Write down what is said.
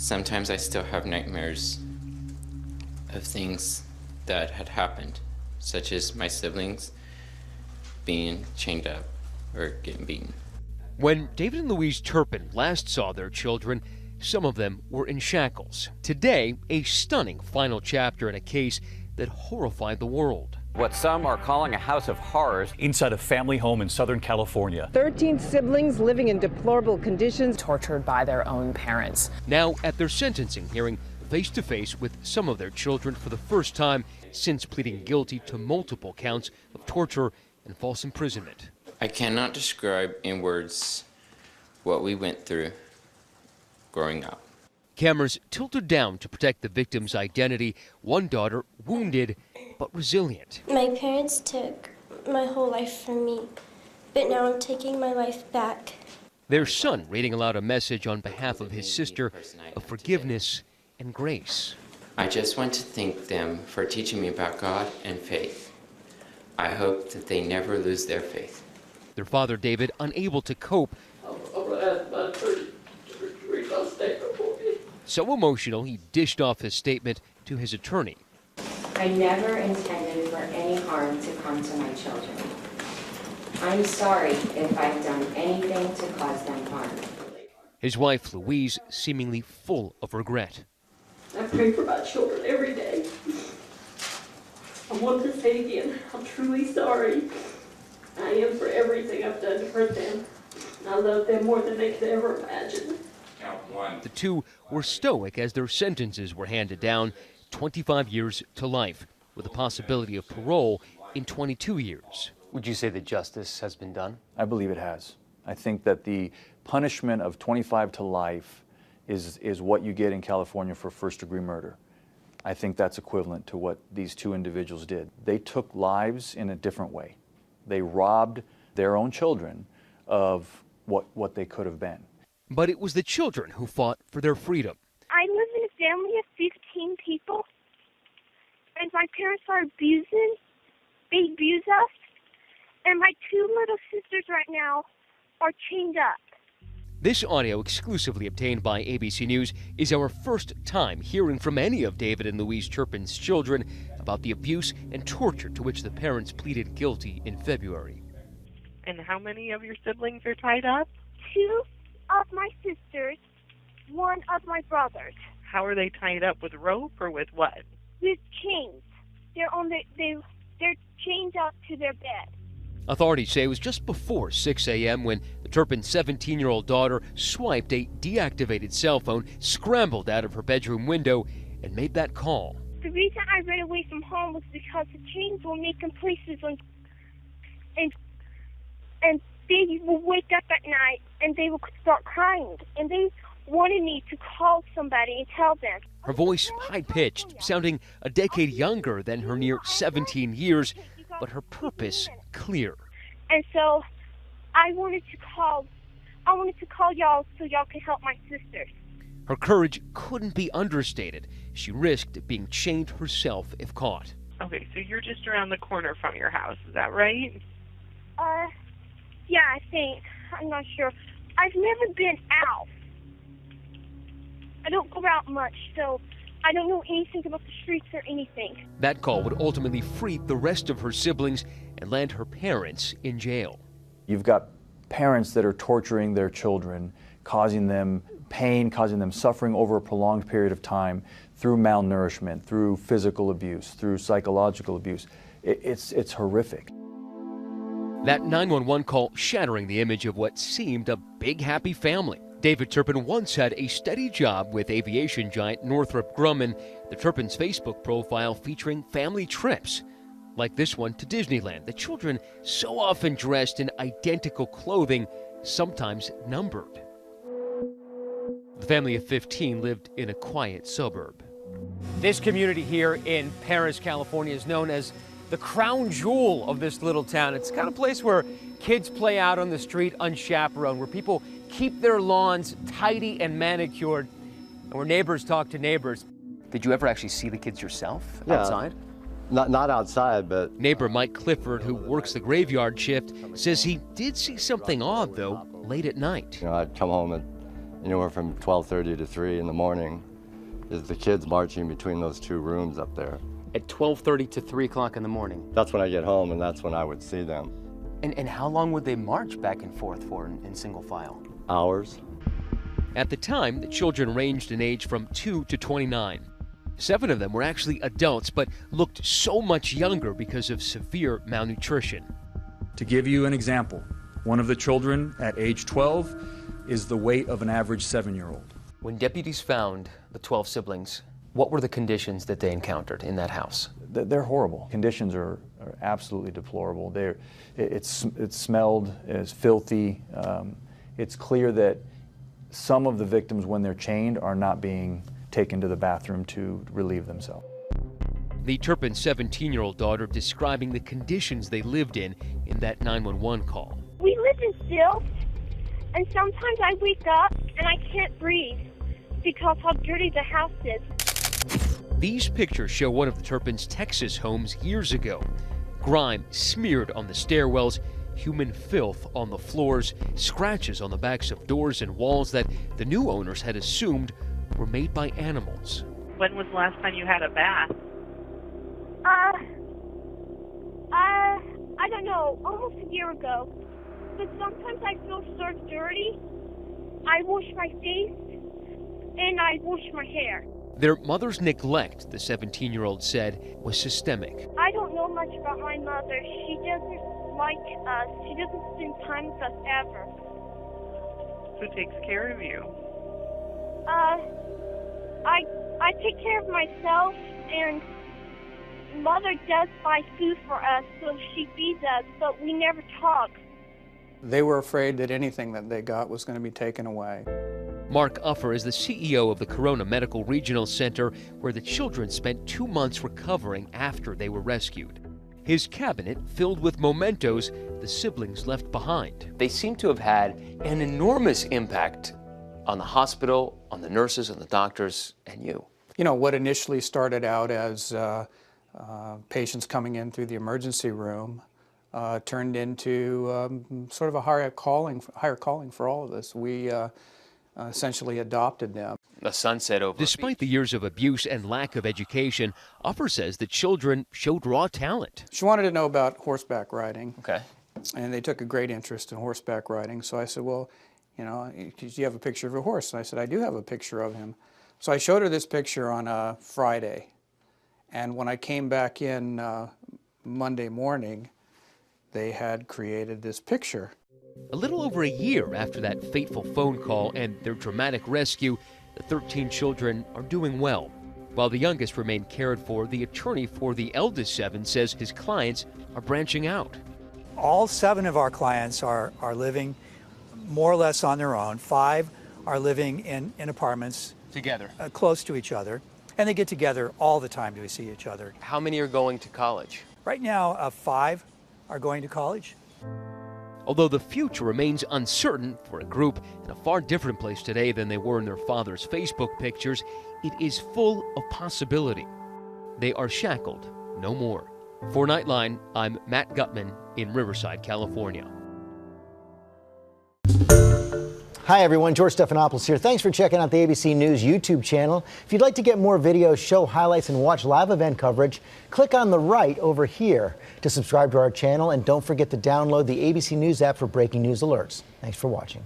Sometimes I still have nightmares of things that had happened, such as my siblings being chained up or getting beaten. When David and Louise Turpin last saw their children, some of them were in shackles. Today, a stunning final chapter in a case that horrified the world. What some are calling a house of horrors inside a family home in Southern California. 13 siblings living in deplorable conditions, tortured by their own parents. Now at their sentencing hearing, face to face with some of their children for the first time since pleading guilty to multiple counts of torture and false imprisonment. I cannot describe in words what we went through growing up. Cameras tilted down to protect the victim's identity. One daughter wounded but resilient. My parents took my whole life from me, but now I'm taking my life back. Their son reading aloud a message on behalf of his sister of forgiveness and grace. I just want to thank them for teaching me about God and faith. I hope that they never lose their faith. Their father, David, unable to cope. So emotional, he dished off his statement to his attorney. I never intended for any harm to come to my children. I'm sorry if I've done anything to cause them harm. His wife, Louise, seemingly full of regret. I pray for my children every day. I want to say again, I'm truly sorry. I am for everything I've done to hurt them. I love them more than they could ever imagine. The two were stoic as their sentences were handed down, 25 years to life, with the possibility of parole in 22 years. Would you say that justice has been done? I believe it has. I think that the punishment of 25 to life is what you get in California for first-degree murder. I think that's equivalent to what these two individuals did. They took lives in a different way. They robbed their own children of what they could have been. But it was the children who fought for their freedom. I live in a family of 15 people, and my parents are abusing. They abuse us, and my two little sisters right now are chained up. This audio, exclusively obtained by ABC News, is our first time hearing from any of David and Louise Turpin's children about the abuse and torture to which the parents pleaded guilty in February. And how many of your siblings are tied up? 2 of my sisters, 1 of my brothers. How are they tied up, with rope or with what? With chains. They're chained up to their bed. Authorities say it was just before 6 a.m. when the Turpin's 17-year-old daughter swiped a deactivated cell phone, scrambled out of her bedroom window, and made that call. The reason I ran away from home was because the chains were making places and they would wake up at night and they would start crying, and they wanted me to call somebody and tell them. Her voice high-pitched, sounding a decade younger than her near 17 years, but her purpose clear. And so I wanted to call y'all so y'all can help my sisters. Her courage couldn't be understated. She risked being chained herself if caught. Okay, so you're just around the corner from your house, is that right? Yeah, I think. I'm not sure. I've never been out. I don't go out much, so I don't know anything about the streets or anything. That call would ultimately free the rest of her siblings and land her parents in jail. You've got parents that are torturing their children, causing them pain, causing them suffering over a prolonged period of time through malnourishment, through physical abuse, through psychological abuse. It's horrific. That 911 call shattering the image of what seemed a big, happy family. David Turpin once had a steady job with aviation giant Northrop Grumman. The Turpin's Facebook profile featuring family trips, like this one to Disneyland. The children so often dressed in identical clothing, sometimes numbered. The family of 15 lived in a quiet suburb. This community here in Paris, California is known as the crown jewel of this little town. It's the kind of place where kids play out on the street unchaperoned, where people keep their lawns tidy and manicured, and where neighbors talk to neighbors. Did you ever actually see the kids yourself outside? Not outside, but... Neighbor Mike Clifford, who works the graveyard shift, says he did see something odd, though, late at night. I'd come home and anywhere from 12:30 to 3 in the morning, is the kids marching between those two rooms up there. At 12:30 to 3 o'clock in the morning? That's when I get home, and that's when I would see them. And how long would they march back and forth for in single file? Hours. At the time, the children ranged in age from 2 to 29. 7 of them were actually adults, but looked so much younger because of severe malnutrition. To give you an example, one of the children at age 12 is the weight of an average 7-year-old. When deputies found the 12 siblings, what were the conditions that they encountered in that house? They're horrible. Conditions are absolutely deplorable. It smelled, it's filthy. It's clear that some of the victims, when they're chained, are not being taken to the bathroom to relieve themselves. The Turpin's 17-year-old daughter describing the conditions they lived in that 911 call. We lived in stilts, and sometimes I wake up and I can't breathe because how dirty the house is. These pictures show one of the Turpin's Texas homes years ago. Grime smeared on the stairwells, human filth on the floors, scratches on the backs of doors and walls that the new owners had assumed were made by animals. When was the last time you had a bath? I don't know, almost a year ago. But sometimes I feel so dirty. I wash my face and I wash my hair. Their mother's neglect, the 17-year-old said, was systemic. I don't know much about my mother. She doesn't like us. She doesn't spend time with us ever. Who takes care of you? I take care of myself, and Mother does buy food for us, so she feeds us, but we never talk. They were afraid that anything that they got was going to be taken away. Mark Uffer is the CEO of the Corona Medical Regional Center, where the children spent 2 months recovering after they were rescued. His cabinet filled with mementos the siblings left behind. They seem to have had an enormous impact on the hospital, on the nurses, on the doctors, and you. You know, what initially started out as patients coming in through the emergency room turned into sort of a higher calling for all of us. We essentially adopted them. The sunset over. Despite the years of abuse and lack of education, Uffer says the children showed raw talent. She wanted to know about horseback riding. Okay. And they took a great interest in horseback riding. So I said, well, you know, do you have a picture of a horse? And I said, I do have a picture of him. So I showed her this picture on a Friday. And when I came back in Monday morning, they had created this picture. A little over a year after that fateful phone call and their dramatic rescue, the 13 children are doing well. While the youngest remained cared for, the attorney for the eldest 7 says his clients are branching out. All 7 of our clients are living more or less on their own. 5 are living in apartments. Together. Close to each other. And they get together all the time to see each other. How many are going to college? Right now, 5 are going to college. Although the future remains uncertain for a group in a far different place today than they were in their father's Facebook pictures, it is full of possibility. They are shackled no more. For Nightline, I'm Matt Gutman in Riverside, California. Hi everyone, George Stephanopoulos here. Thanks for checking out the ABC News YouTube channel. If you'd like to get more videos, show highlights, and watch live event coverage, click on the right over here to subscribe to our channel, and don't forget to download the ABC News app for breaking news alerts. Thanks for watching.